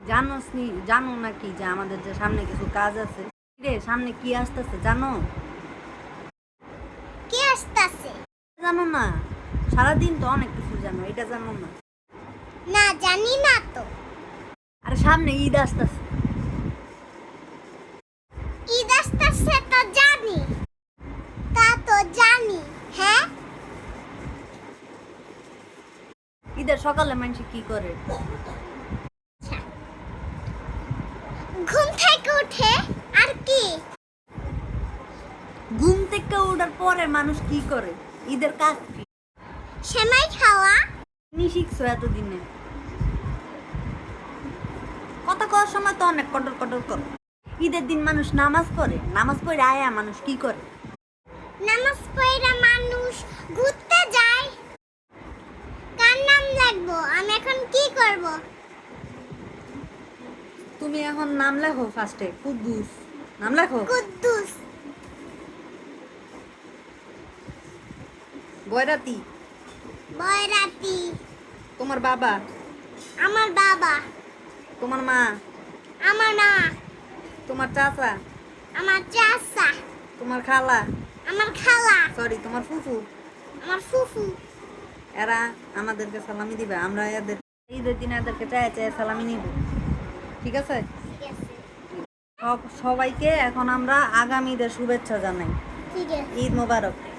জানো নাকি যে আমাদের যে সামনে কিছু কাজ আছে? রে সামনে কি আসতেছে জানো? কি আসতেছে? জানো না? সারাদিন তো অনেক কিছু জানো, এটা জানো না? না, জানি না তো। আরে সামনে ঈদ আসতেছে। ঈদ আসতেছে তো জানি, তা তো জানি। হ্যাঁ, ঈদের সকালে মানুষ কি করে? ঘুম থেকে উঠে। আর কি? ঘুম থেকে ওঠার পরে মানুষ কি করে? ঈদের কাজ কি? সেমাই খাওয়া। তুমি শিখছো এতদিনে? কথা কওয়ার সময় তো অনেক কটর কটর করো। ঈদের দিন মানুষ নামাজ পড়ে, নামাজ পড়ে আয়া মানুষ কি করে? নামাজ পড়া মানুষ ঘুরতে যায়। কার নাম লাগবো? আমি এখন কি করব? তুমি এখন নাম লেখো ফার্স্টে, কুদ্দুস নাম লেখো। কুদ্দুস। বয়রাতি। বয়রাতি। তোমার বাবা। আমার বাবা। তোমার মা। আমার মা। তোমার চাচা। আমার চাচা। তোমার খালা। আমার খালা। সরি, তোমার ফুফু। আমার ফুফু। এরা আমাদেরকে সালামি দিবে, আমরা এদের ঈদের দিন এদেরকে চায় চায় সালামি নিব। ঠিক আছে? ঠিক আছে। সবাইকে এখন আমরা আগামী ঈদের শুভেচ্ছা জানাই। ঠিক আছে। ঈদ মোবারক।